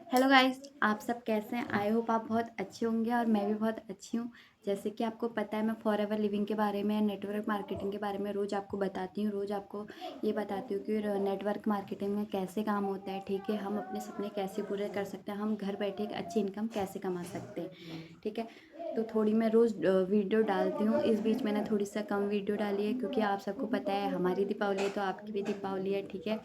Hello guys, आप सब कैसे हैं? आई होप आप बहुत अच्छे होंगे और मैं भी बहुत अच्छी हूँ। जैसे कि आपको पता है, मैं फॉरएवर लिविंग के बारे में, नेटवर्क मार्केटिंग के बारे में रोज़ आपको बताती हूँ। रोज़ आपको ये बताती हूँ कि नेटवर्क मार्केटिंग में कैसे काम होता है, ठीक है। हम अपने सपने कैसे पूरे कर सकते हैं, हम घर बैठे एक अच्छी इनकम कैसे कमा सकते हैं, ठीक है। तो थोड़ी मैं रोज़ वीडियो डालती हूँ। इस बीच मैंने थोड़ी सा कम वीडियो डाली है क्योंकि आप सबको पता है हमारी दीपावली है तो आपकी भी दीपावली है, ठीक है।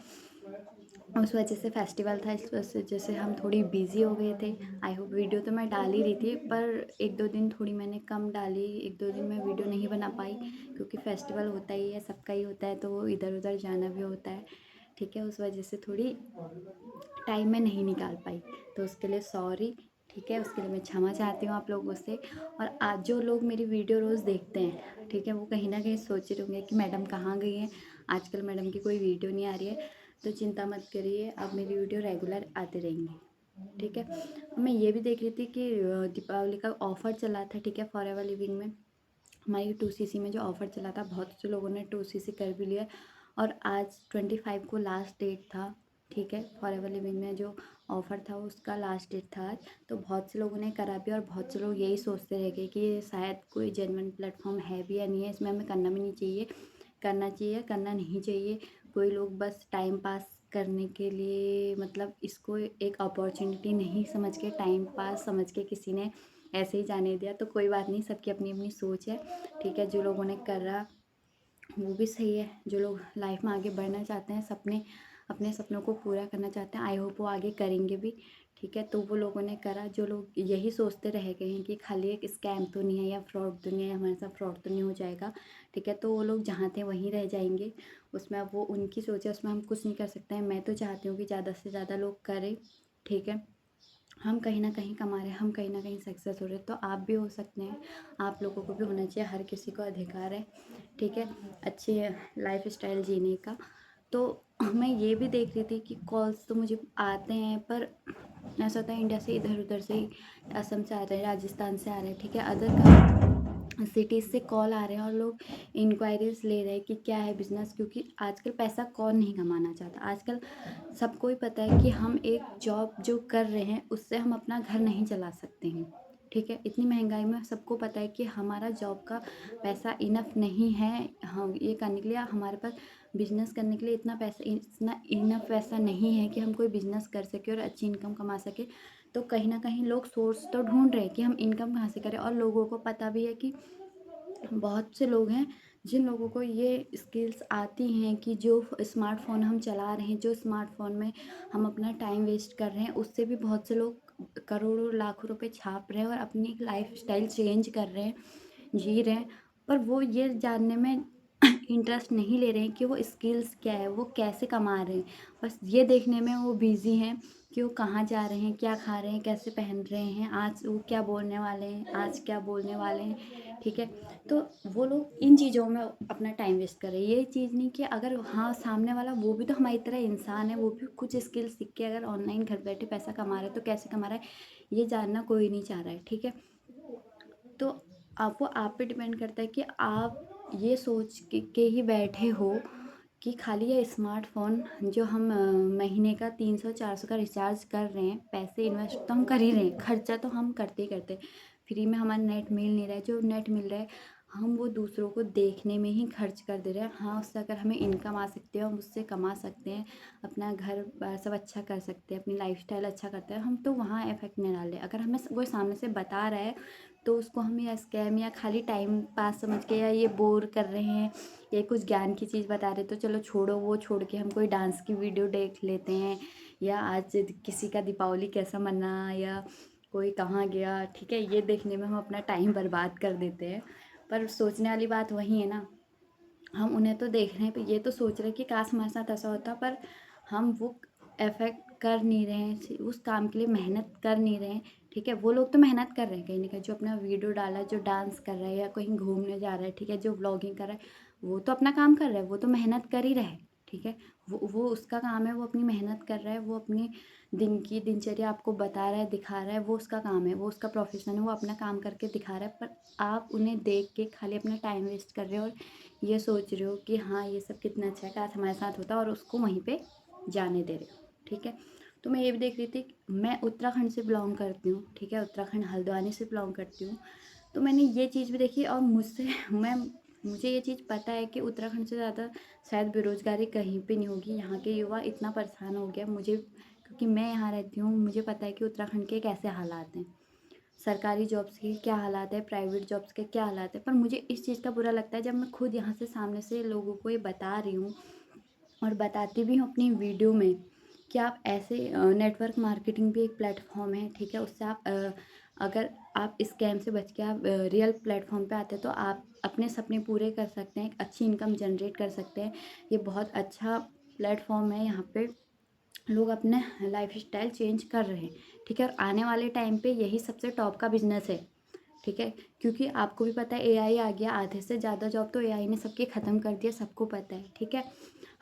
उस वजह से फेस्टिवल था, इस वजह से हम थोड़ी बिज़ी हो गए थे। आई होप वीडियो तो मैं डाल ही रही थी, पर 1-2 दिन थोड़ी मैंने कम डाली। 1-2 दिन मैं वीडियो नहीं बना पाई क्योंकि फेस्टिवल होता ही है, सबका ही होता है, तो इधर-उधर जाना भी होता है, ठीक है। उस वजह से थोड़ी टाइम मैं नहीं निकाल पाई, तो उसके लिए सॉरी, ठीक है। उसके लिए मैं क्षमा चाहती हूँ आप लोगों से। और आज जो लोग मेरी वीडियो रोज़ देखते हैं, ठीक है, वो कहीं न कहीं सोच रहे होंगे कि मैडम कहाँ गई हैं, आजकल मैडम की कोई वीडियो नहीं आ रही है। तो चिंता मत करिए, अब मेरी वीडियो रेगुलर आती रहेंगी, ठीक है। मैं ये भी देख रही थी कि दीपावली का ऑफ़र चला था, ठीक है, फॉरएवर लिविंग में हमारी 2CC में जो ऑफ़र चला था, बहुत से लोगों ने 2CC कर भी लिया। और आज 25 को लास्ट डेट था, ठीक है। फॉरएवर लिविंग में जो ऑफ़र था उसका लास्ट डेट था आज। तो बहुत से लोगों ने करा भी और बहुत से लोग यही सोचते रह गए कि ये शायद कोई जेन्युइन प्लेटफॉर्म है भी या नहीं है, इसमें हमें करना भी नहीं चाहिए, करना चाहिए, करना नहीं चाहिए। कोई लोग बस टाइम पास करने के लिए, मतलब इसको एक अपॉर्चुनिटी नहीं समझ के, टाइम पास समझ के किसी ने ऐसे ही जाने दिया। तो कोई बात नहीं, सबकी अपनी अपनी सोच है, ठीक है। जो लोगों ने करा वो भी सही है। जो लोग लाइफ में आगे बढ़ना चाहते हैं, अपने सपनों को पूरा करना चाहते हैं, आई होप वो आगे करेंगे भी, ठीक है। तो वो लोगों ने करा। जो लोग यही सोचते रह गए हैं कि खाली एक स्कैम तो नहीं है या फ्रॉड तो नहीं है, हमारे साथ फ्रॉड तो नहीं हो जाएगा, ठीक है, तो वो लोग जहाँ थे वहीं रह जाएंगे। उसमें अब वो उनकी सोच है, उसमें हम कुछ नहीं कर सकते हैं। मैं तो चाहती हूँ कि ज़्यादा से ज़्यादा लोग करें, ठीक है। हम कहीं न कहीं कमा रहे हैं, हम कहीं न कहीं सक्सेस हो रहे हैं, तो आप भी हो सकते हैं। आप लोगों को भी होना चाहिए, हर किसी को अधिकार है, ठीक है, अच्छी लाइफ़स्टाइल जीने का। तो मैं ये भी देख रही थी कि कॉल्स तो मुझे आते हैं, पर ऐसा होता है इंडिया से इधर-उधर से ही, असम से आ रहे हैं, राजस्थान से आ रहे हैं, ठीक है, अदर सिटीज़ से कॉल आ रहे हैं और लोग इंक्वायरीज़ ले रहे हैं कि क्या है बिज़नेस, क्योंकि आजकल पैसा कौन नहीं कमाना चाहता। आजकल सबको ही पता है कि हम एक जॉब जो कर रहे हैं उससे हम अपना घर नहीं चला सकते हैं, ठीक है। इतनी महंगाई में सबको पता है कि हमारा जॉब का पैसा इनफ नहीं है, हम ये करने के लिए, हमारे पास बिजनेस करने के लिए इतना इनफ पैसा नहीं है कि हम कोई बिजनेस कर सके और अच्छी इनकम कमा सके। तो कहीं ना कहीं लोग सोर्स तो ढूंढ रहे हैं कि हम इनकम कहाँ से करें, और लोगों को पता भी है कि बहुत से लोग हैं जिन लोगों को ये स्किल्स आती हैं कि जो स्मार्टफ़ोन हम चला रहे हैं, जो स्मार्टफ़ोन में हम अपना टाइम वेस्ट कर रहे हैं, उससे भी बहुत से लोग करोड़ों लाखों रुपए छाप रहे हैं और अपनी लाइफ़स्टाइल चेंज कर रहे हैं, जी रहे हैं। पर वो ये जानने में इंटरेस्ट नहीं ले रहे हैं कि वो स्किल्स क्या है, वो कैसे कमा रहे हैं। बस ये देखने में वो बिज़ी हैं कि वो कहाँ जा रहे हैं, क्या खा रहे हैं, कैसे पहन रहे हैं, आज वो क्या बोलने वाले हैं, आज क्या बोलने वाले हैं, ठीक है। तो वो लोग इन चीज़ों में अपना टाइम वेस्ट कर रहे हैं। ये चीज़ नहीं कि अगर हाँ, सामने वाला वो भी तो हमारी तरह इंसान है, वो भी कुछ स्किल सीख के अगर ऑनलाइन घर बैठे पैसा कमा रहा है तो कैसे कमा रहा है, ये जानना कोई नहीं चाह रहा है, ठीक है। तो आप पे डिपेंड करता है कि आप ये सोच के ही बैठे हो कि खाली ये स्मार्टफ़ोन जो हम महीने का 300-400 का रिचार्ज कर रहे हैं, पैसे इन्वेस्ट तो हम कर ही रहे हैं, खर्चा तो हम करते ही करते हैं। फ्री में हमारा नेट मिल नहीं रहा है, जो नेट मिल रहा है हम वो दूसरों को देखने में ही खर्च कर दे रहे हैं। हाँ, उससे अगर हमें इनकम आ सकती है, हम उससे कमा सकते हैं, अपना घर बार सब अच्छा कर सकते हैं, अपनी लाइफ़स्टाइल अच्छा करते हैं, हम तो वहाँ इफ़ेक्ट नहीं डाल रहे। अगर हमें कोई सामने से बता रहा है तो उसको हम या स्कैम या खाली टाइम पास समझ के, या ये बोर कर रहे हैं, ये कुछ ज्ञान की चीज़ बता रहे, तो चलो छोड़ो, वो छोड़ के हम कोई डांस की वीडियो देख लेते हैं, या आज किसी का दीपावली कैसा मना, या कोई कहाँ गया, ठीक है, ये देखने में हम अपना टाइम बर्बाद कर देते हैं। पर सोचने वाली बात वही है ना, हम उन्हें तो देख रहे हैं, पर ये तो सोच रहे हैं कि काश हमारे साथ ऐसा होता, पर हम वो इफ़ेक्ट कर नहीं रहे हैं, उस काम के लिए मेहनत कर नहीं रहे हैं, ठीक है। वो लोग तो मेहनत कर रहे हैं कहीं न कहीं, जो अपना वीडियो डाला है, जो डांस कर रहा है या कहीं घूमने जा रहा है, ठीक है, जो व्लॉगिंग कर रहा है, वो तो अपना काम कर रहा है, वो तो मेहनत कर ही रहा है, ठीक है। वो उसका काम है, वो अपनी मेहनत कर रहा है, वो अपनी दिन की दिनचर्या आपको बता रहा है, दिखा रहा है, वो उसका काम है, वो उसका प्रोफ़ेशन है, वो अपना काम करके दिखा रहा है। पर आप उन्हें देख के खाली अपना टाइम वेस्ट कर रहे हो और ये सोच रहे हो कि हाँ, ये सब कितना अच्छा है, काश हमारे साथ होता, और उसको वहीं पे जाने दे रहे हो, ठीक है। तो मैं ये भी देख रही थी, मैं उत्तराखंड से बिलोंग करती हूँ, ठीक है, उत्तराखंड हल्द्वानी से बिलोंग करती हूँ। तो मैंने ये चीज़ भी देखी और मुझसे मैं मुझे ये चीज़ पता है कि उत्तराखंड से ज़्यादा शायद बेरोज़गारी कहीं पे नहीं होगी। यहाँ के युवा इतना परेशान हो गया मुझे, क्योंकि मैं यहाँ रहती हूँ, मुझे पता है कि उत्तराखंड के कैसे हालात हैं। सरकारी जॉब्स के क्या हालात है, प्राइवेट जॉब्स के क्या हालात है। पर मुझे इस चीज़ का बुरा लगता है जब मैं खुद यहाँ से सामने से लोगों को ये बता रही हूँ और बताती भी हूँ अपनी वीडियो में कि आप ऐसे नेटवर्क मार्केटिंग भी एक प्लेटफॉर्म है, ठीक है, उससे आप अगर आप स्कैम से बच के आप रियल प्लेटफॉर्म पे आते हैं तो आप अपने सपने पूरे कर सकते हैं, एक अच्छी इनकम जनरेट कर सकते हैं। ये बहुत अच्छा प्लेटफॉर्म है, यहाँ पे लोग अपने लाइफ स्टाइल चेंज कर रहे हैं, ठीक है, और आने वाले टाइम पे यही सबसे टॉप का बिजनेस है, ठीक है, क्योंकि आपको भी पता है एआई आ गया, आधे से ज़्यादा जॉब तो एआई ने सबकी ख़त्म कर दिया, सबको पता है, ठीक है।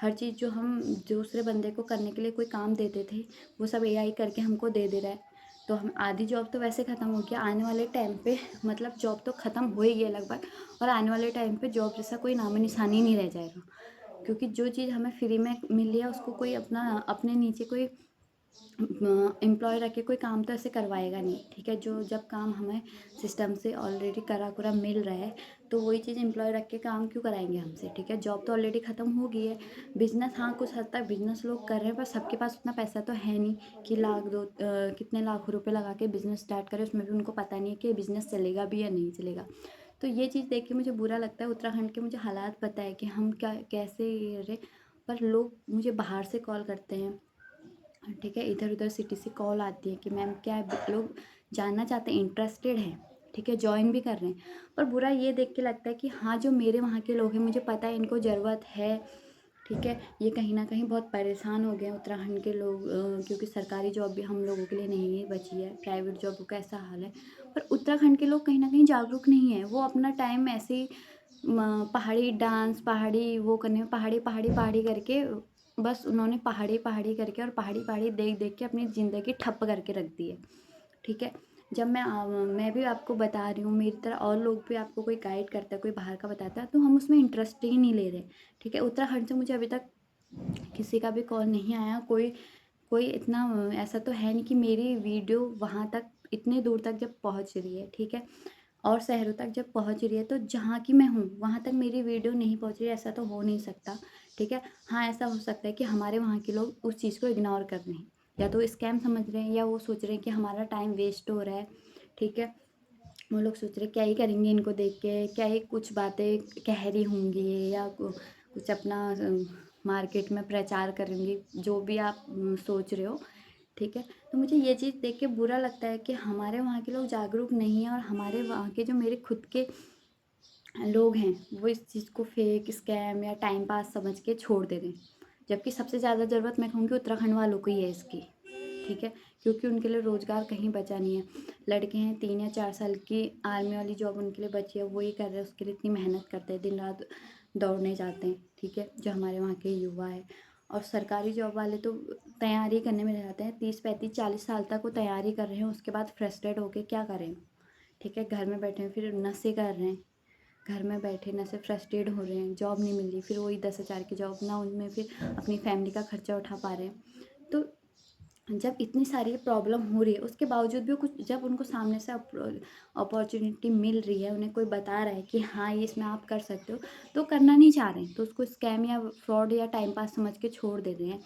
हर चीज़ जो हम दूसरे बंदे को करने के लिए कोई काम देते थे वो सब एआई करके हमको दे दे रहा है। तो हम आधी जॉब तो वैसे ख़त्म हो गया, आने वाले टाइम पे मतलब जॉब तो ख़त्म हो ही गया लगभग, और आने वाले टाइम पे जॉब जैसा कोई नामो निशानी नहीं रह जाएगा, क्योंकि जो चीज़ हमें फ्री में मिल रही है उसको कोई अपना अपने नीचे कोई एम्प्लॉय रख के कोई काम तो ऐसे करवाएगा नहीं, ठीक है। जो जब काम हमें सिस्टम से ऑलरेडी करा कुरा मिल रहा है तो वही चीज़ एम्प्लॉय रख के काम क्यों कराएंगे हमसे, ठीक है। जॉब तो ऑलरेडी ख़त्म हो गई है। बिजनेस, हाँ, कुछ हद तक बिजनेस लोग कर रहे हैं, पर सबके पास उतना पैसा तो है नहीं कि कितने लाख रुपए लगा के बिजनेस स्टार्ट करें, उसमें भी उनको पता नहीं है कि बिजनेस चलेगा भी या नहीं चलेगा। तो ये चीज़ देख के मुझे बुरा लगता है। उत्तराखंड के मुझे हालात पता है कि हम क्या कैसे रहे, पर लोग मुझे बाहर से कॉल करते हैं, ठीक है, इधर उधर सिटी से कॉल आती है कि मैम क्या है, लोग जानना चाहते हैं, इंटरेस्टेड हैं, ठीक है, ज्वाइन भी कर रहे हैं। पर बुरा ये देख के लगता है कि हाँ, जो मेरे वहाँ के लोग हैं मुझे पता है इनको ज़रूरत है, ठीक है, ये कहीं ना कहीं बहुत परेशान हो गए हैं उत्तराखंड के लोग, क्योंकि सरकारी जॉब भी हम लोगों के लिए नहीं बची है, प्राइवेट जॉब का ऐसा हाल है। पर उत्तराखंड के लोग कहीं ना कहीं जागरूक नहीं है, वो अपना टाइम ऐसे ही पहाड़ी डांस, पहाड़ी वो करने में, पहाड़ी पहाड़ी पहाड़ी करके, बस उन्होंने पहाड़ी पहाड़ी करके और पहाड़ी पहाड़ी देख देख के अपनी ज़िंदगी ठप्प करके रख दी है, ठीक है। जब मैं भी आपको बता रही हूँ, मेरी तरह और लोग भी, आपको कोई गाइड करता है, कोई बाहर का बताता है तो हम उसमें इंटरेस्ट ही नहीं ले रहे, ठीक है। उत्तराखंड से मुझे अभी तक किसी का भी कॉल नहीं आया, कोई कोई इतना ऐसा तो है नहीं कि मेरी वीडियो वहाँ तक इतने दूर तक जब पहुँच रही है, ठीक है, और शहरों तक जब पहुँच रही है, तो जहाँ की मैं हूँ वहाँ तक मेरी वीडियो नहीं पहुँच रही है, ऐसा तो हो नहीं सकता, ठीक है। हाँ, ऐसा हो सकता है कि हमारे वहाँ के लोग उस चीज़ को इग्नोर कर रहे हैं, या तो स्कैम समझ रहे हैं, या वो सोच रहे हैं कि हमारा टाइम वेस्ट हो रहा है, ठीक है। वो लोग सोच रहे क्या ही करेंगे इनको देख के, क्या ही कुछ बातें कह रही होंगी ये, या कुछ अपना मार्केट में प्रचार करेंगी, जो भी आप सोच रहे हो, ठीक है। तो मुझे ये चीज़ देख के बुरा लगता है कि हमारे वहाँ के लोग जागरूक नहीं हैं, और हमारे वहाँ के जो मेरे खुद के लोग हैं वो इस चीज़ को फेक, स्कैम या टाइम पास समझ के छोड़ दे रहे हैं, जबकि सबसे ज़्यादा ज़रूरत मैं कहूँगी उत्तराखंड वालों को ही है इसकी, ठीक है, क्योंकि उनके लिए रोज़गार कहीं बचा नहीं है। लड़के हैं 3 या 4 साल की आर्मी वाली जॉब उनके लिए बची है, वो ही कर रहे हैं, उसके लिए इतनी मेहनत करते हैं, दिन रात दौड़ने जाते हैं, ठीक है, जो हमारे वहाँ के युवा है। और सरकारी जॉब वाले तो तैयारी करने में रह जाते हैं, 30 35 40 साल तक वो तैयारी कर रहे हैं, उसके बाद फ्रस्ट्रेट होके क्या करें, ठीक है, घर में बैठे हैं, फिर नशे कर रहे हैं, घर में बैठे ना से फ्रस्ट्रेट हो रहे हैं, जॉब नहीं मिल रही, फिर वही 10,000 की जॉब ना, उनमें फिर अपनी फैमिली का खर्चा उठा पा रहे हैं। तो जब इतनी सारी प्रॉब्लम हो रही है उसके बावजूद भी कुछ, जब उनको सामने से अपॉर्चुनिटी मिल रही है, उन्हें कोई बता रहा है कि हाँ ये इसमें आप कर सकते हो, तो करना नहीं चाह रहे हैं, तो उसको स्कैम या फ्रॉड या टाइम पास समझ के छोड़ दे रहे हैं,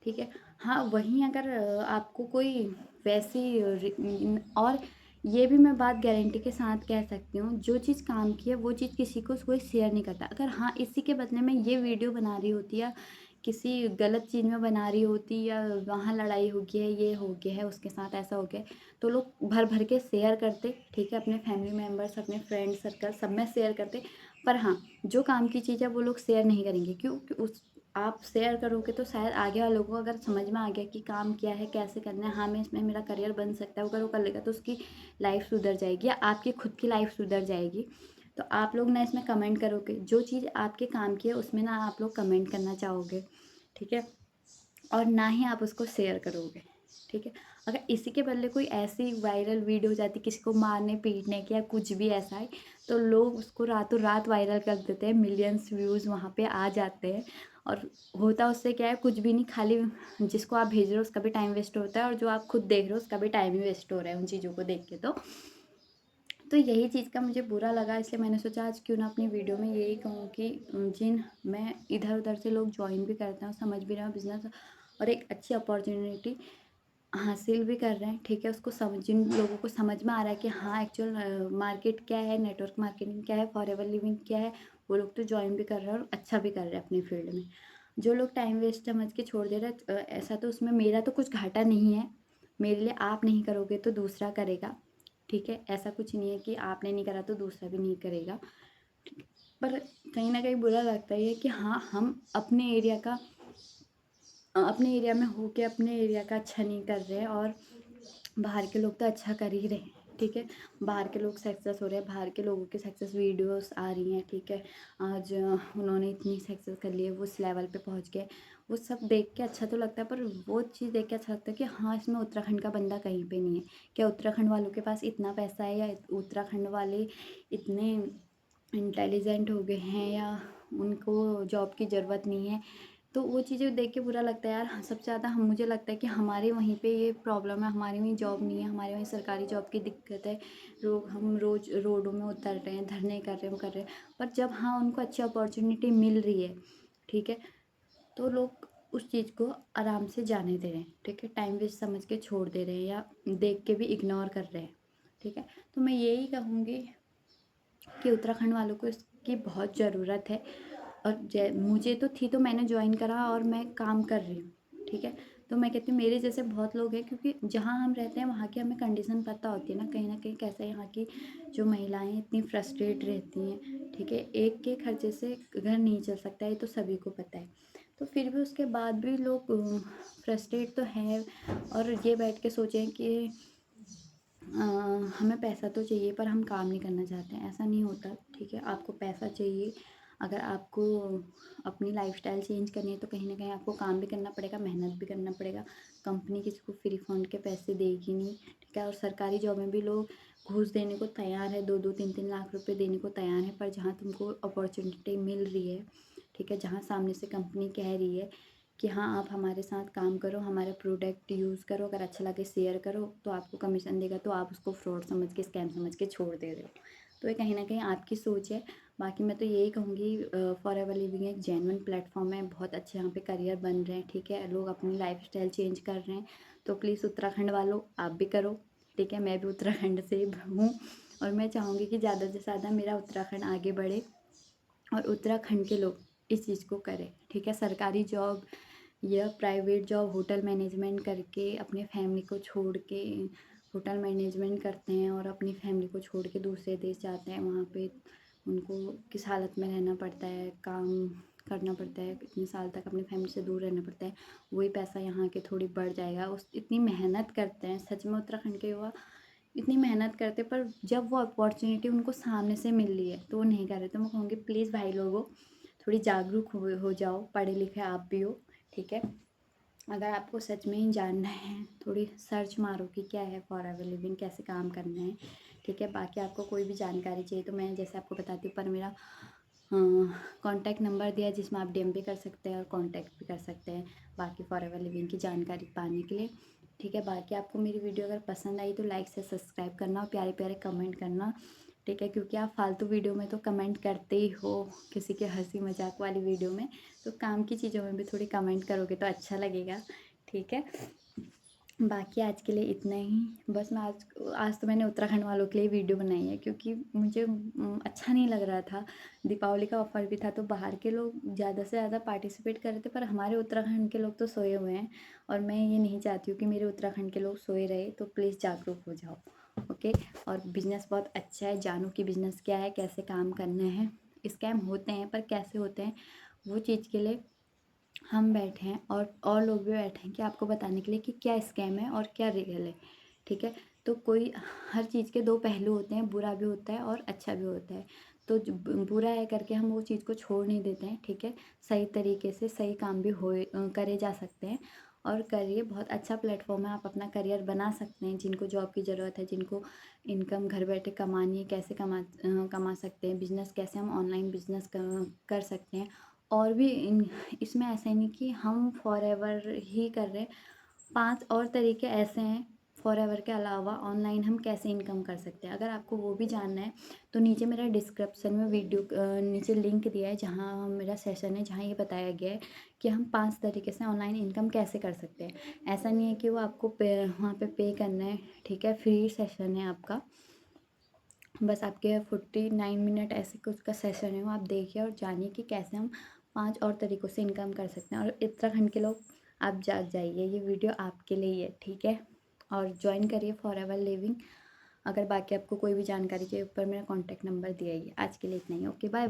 ठीक है। हाँ, वहीं अगर आपको कोई वैसी और ये भी मैं बात गारंटी के साथ कह सकती हूँ, जो चीज़ काम की है वो चीज़ किसी को कोई शेयर नहीं करता। अगर हाँ, इसी के बदले में ये वीडियो बना रही होती या किसी गलत चीज़ में बना रही होती, या वहाँ लड़ाई हो गई है, ये हो गया है, उसके साथ ऐसा हो गया है, तो लोग भर भर के शेयर करते, ठीक है, अपने फैमिली मेम्बर्स, अपने फ्रेंड सर्कल सब में शेयर करते। पर हाँ, जो काम की चीज़ है वो लोग शेयर नहीं करेंगे, क्यों कि उस आप शेयर करोगे तो शायद आगे वालों को अगर समझ में आ गया कि काम क्या है, कैसे करना है, हाँ मैं इसमें मेरा करियर बन सकता है, अगर वो कर लेगा तो उसकी लाइफ सुधर जाएगी, या आपकी खुद की लाइफ सुधर जाएगी। तो आप लोग ना इसमें कमेंट करोगे, जो चीज़ आपके काम की है उसमें ना आप लोग कमेंट करना चाहोगे, ठीक है, और ना ही आप उसको शेयर करोगे, ठीक है। अगर इसी के बदले कोई ऐसी वायरल वीडियो हो जाती किसी को मारने पीटने की या कुछ भी ऐसा है, तो लोग उसको रातों रात वायरल कर देते हैं, मिलियंस व्यूज़ वहाँ पे आ जाते हैं, और होता उससे क्या है, कुछ भी नहीं, खाली जिसको आप भेज रहे हो उसका भी टाइम वेस्ट होता है और जो आप खुद देख रहे हो उसका भी टाइम ही वेस्ट हो रहा है उन चीज़ों को देख के। तो यही चीज़ का मुझे बुरा लगा, इसलिए मैंने सोचा आज क्यों ना अपनी वीडियो में यही कहूँ कि जिन मैं इधर उधर से लोग ज्वाइन भी करते हैं और समझ भी रहे हैं बिज़नेस और एक अच्छी अपॉर्चुनिटी हासिल भी कर रहे हैं, ठीक है। उसको समझ, जिन लोगों को समझ में आ रहा है कि हाँ एक्चुअल मार्केट क्या है, नेटवर्क मार्केटिंग क्या है, फॉरएवर लिविंग क्या है, वो लोग तो ज्वाइन भी कर रहे हैं और अच्छा भी कर रहे हैं अपनी फील्ड में। जो लोग टाइम वेस्ट समझ के छोड़ दे रहे हैं, ऐसा तो उसमें मेरा तो कुछ घाटा नहीं है, मेरे लिए आप नहीं करोगे तो दूसरा करेगा, ठीक है। ऐसा कुछ नहीं है कि आपने नहीं करा तो दूसरा भी नहीं करेगा, ठीक है। पर कहीं ना कहीं बुरा लगता है कि हाँ हम अपने एरिया में हो के अपने एरिया का अच्छा नहीं कर रहे हैं और बाहर के लोग तो अच्छा कर ही रहे हैं, ठीक है। बाहर के लोग सक्सेस हो रहे हैं, बाहर के लोगों के सक्सेस वीडियोस आ रही हैं, ठीक है। आज उन्होंने इतनी सक्सेस कर ली है, वो इस लेवल पे पहुंच गए, वो सब देख के अच्छा तो लगता है। पर वो चीज़ देख के अच्छा लगता है कि हाँ इसमें उत्तराखंड का बंदा कहीं पे नहीं है। क्या उत्तराखंड वालों के पास इतना पैसा है, या उत्तराखंड वाले इतने इंटेलिजेंट हो गए हैं, या उनको जॉब की ज़रूरत नहीं है। तो वो चीज़ें देख के बुरा लगता है यार। सबसे ज़्यादा हम, मुझे लगता है कि हमारे वहीं पे ये प्रॉब्लम है, हमारे वहीं जॉब नहीं है, हमारे वहीं सरकारी जॉब की दिक्कत है। लोग, हम रोज़ रोडों में उतर रहे हैं, धरने कर रहे हैं, वो कर रहे हैं, पर जब हाँ उनको अच्छी अपॉर्चुनिटी मिल रही है, ठीक है, तो लोग उस चीज़ को आराम से जाने दे रहे हैं, ठीक है। टाइम वेस्ट समझ के छोड़ दे रहे हैं या देख के भी इग्नोर कर रहे हैं, ठीक है। तो मैं यही कहूँगी कि उत्तराखंड वालों को इसकी बहुत ज़रूरत है। और मुझे तो थी, तो मैंने ज्वाइन करा और मैं काम कर रही हूँ, ठीक है। तो मैं कहती हूँ मेरे जैसे बहुत लोग हैं, क्योंकि जहाँ हम रहते हैं वहाँ की हमें कंडीशन पता होती है ना कहीं कैसे यहाँ की जो महिलाएं इतनी फ्रस्ट्रेट रहती हैं, ठीक है। एक के खर्चे से घर नहीं चल सकता है, ये तो सभी को पता है। तो फिर भी उसके बाद भी लोग फ्रस्ट्रेट तो हैं और ये बैठ के सोचें कि हमें पैसा तो चाहिए पर हम काम नहीं करना चाहते हैं, ऐसा नहीं होता, ठीक है। आपको पैसा चाहिए, अगर आपको अपनी लाइफस्टाइल चेंज करनी है तो कहीं ना कहीं आपको काम भी करना पड़ेगा, मेहनत भी करना पड़ेगा। कंपनी किसी को फ्री फंड के पैसे देगी नहीं, ठीक है। और सरकारी जॉब में भी लोग घूस देने को तैयार है, 2-2 3-3 लाख रुपए देने को तैयार है, पर जहाँ तुमको अपॉर्चुनिटी मिल रही है, ठीक है, जहाँ सामने से कंपनी कह रही है कि हाँ आप हमारे साथ काम करो, हमारे प्रोडक्ट यूज़ करो, अगर अच्छा लगे शेयर करो तो आपको कमीशन देगा, तो आप उसको फ्रॉड समझ के, स्कैम समझ के छोड़ दे रहे हो। तो ये कहीं ना कहीं आपकी सोच है। बाकी मैं तो यही कहूँगी, फॉरएवर लिविंग एक जेन्युइन प्लेटफॉर्म है, बहुत अच्छे यहाँ पे करियर बन रहे हैं, ठीक है। लोग अपनी लाइफ स्टाइल चेंज कर रहे हैं, तो प्लीज़ उत्तराखंड वालों आप भी करो, ठीक है। मैं भी उत्तराखंड से हूँ और मैं चाहूँगी कि ज़्यादा से ज़्यादा मेरा उत्तराखंड आगे बढ़े और उत्तराखंड के लोग इस चीज़ को करें, ठीक है। सरकारी जॉब या प्राइवेट जॉब, होटल मैनेजमेंट करके अपने फैमिली को छोड़ के होटल मैनेजमेंट करते हैं और अपनी फैमिली को छोड़ के दूसरे देश जाते हैं, वहाँ पे उनको किस हालत में रहना पड़ता है, काम करना पड़ता है, इतने साल तक अपनी फैमिली से दूर रहना पड़ता है। वही पैसा यहाँ के थोड़ी बढ़ जाएगा, उस इतनी मेहनत करते हैं सच में उत्तराखंड के युवा, इतनी मेहनत करते, पर जब वो अपॉर्चुनिटी उनको सामने से मिल रही है तो वो नहीं कर रहे। तो मैं कहूँगी प्लीज़ भाई लोगों, थोड़ी जागरूक हो जाओ, पढ़े लिखे आप भी हो, ठीक है। अगर आपको सच में ही जानना है, थोड़ी सर्च मारो कि क्या है फॉरएवर लिविंग, कैसे काम करना है, ठीक है। बाकी आपको कोई भी जानकारी चाहिए तो मैं जैसे आपको बताती हूँ, पर मेरा कॉन्टैक्ट नंबर दिया है जिसमें आप डीएम भी कर सकते हैं और कॉन्टैक्ट भी कर सकते हैं बाकी फॉरएवर लिविंग की जानकारी पाने के लिए, ठीक है। बाकी आपको मेरी वीडियो अगर पसंद आई तो लाइक से सब्सक्राइब करना और प्यारे प्यारे कमेंट करना, ठीक है। क्योंकि आप फालतू वीडियो में तो कमेंट करते ही हो, किसी के हंसी मजाक वाली वीडियो में, तो काम की चीज़ों में भी थोड़ी कमेंट करोगे तो अच्छा लगेगा, ठीक है। बाकी आज के लिए इतना ही, बस मैं आज आज तो मैंने उत्तराखंड वालों के लिए वीडियो बनाई है, क्योंकि मुझे अच्छा नहीं लग रहा था। दीपावली का ऑफर भी था तो बाहर के लोग ज़्यादा से ज़्यादा पार्टिसिपेट कर रहे थे, पर हमारे उत्तराखंड के लोग तो सोए हुए हैं और मैं ये नहीं चाहती हूँ कि मेरे उत्तराखंड के लोग सोए रहे। तो प्लीज़ जागरूक हो जाओ, ओके। और बिज़नेस बहुत अच्छा है, जानो कि बिज़नेस क्या है, कैसे काम करना है। स्कैम होते हैं पर कैसे होते हैं वो चीज़ के लिए हम बैठे हैं और लोग भी बैठे हैं कि आपको बताने के लिए कि क्या स्कैम है और क्या रियल है, ठीक है। तो कोई, हर चीज़ के दो पहलू होते हैं, बुरा भी होता है और अच्छा भी होता है। तो जो बुरा है करके हम वो चीज़ को छोड़ नहीं देते हैं, ठीक है। सही तरीके से सही काम भी करे जा सकते हैं और करिए, बहुत अच्छा प्लेटफॉर्म है, आप अपना करियर बना सकते हैं। जिनको जॉब की ज़रूरत है, जिनको इनकम घर बैठे कमानी है, कैसे कमा सकते हैं, बिजनेस कैसे हम ऑनलाइन बिजनेस कर सकते हैं, और भी इसमें ऐसा ही नहीं कि हम फॉरएवर ही कर रहे हैं, 5 और तरीके ऐसे हैं फॉरएवर के अलावा ऑनलाइन हम कैसे इनकम कर सकते हैं। अगर आपको वो भी जानना है तो नीचे मेरा डिस्क्रिप्शन में वीडियो नीचे लिंक दिया है, जहाँ मेरा सेशन है, जहाँ ये बताया गया है कि हम 5 तरीके से ऑनलाइन इनकम कैसे कर सकते हैं। ऐसा नहीं है कि वो आपको वहाँ पे पे करना है, ठीक है, फ्री सेशन है आपका। बस आपके 49 मिनट ऐसे कुछ का सेशन है, वो आप देखिए और जानिए कि कैसे हम 5 और तरीक़ों से इनकम कर सकते हैं। और उत्तराखंड के लोग आप जाग जाइए, ये वीडियो आपके लिए ही है, ठीक है। और ज्वाइन करिए फॉरएवर लिविंग। अगर बाकी आपको कोई भी जानकारी चाहिए, ऊपर मेरा कॉन्टैक्ट नंबर दिया ही है। आज के लिए इतना ही, ओके बाय बाय।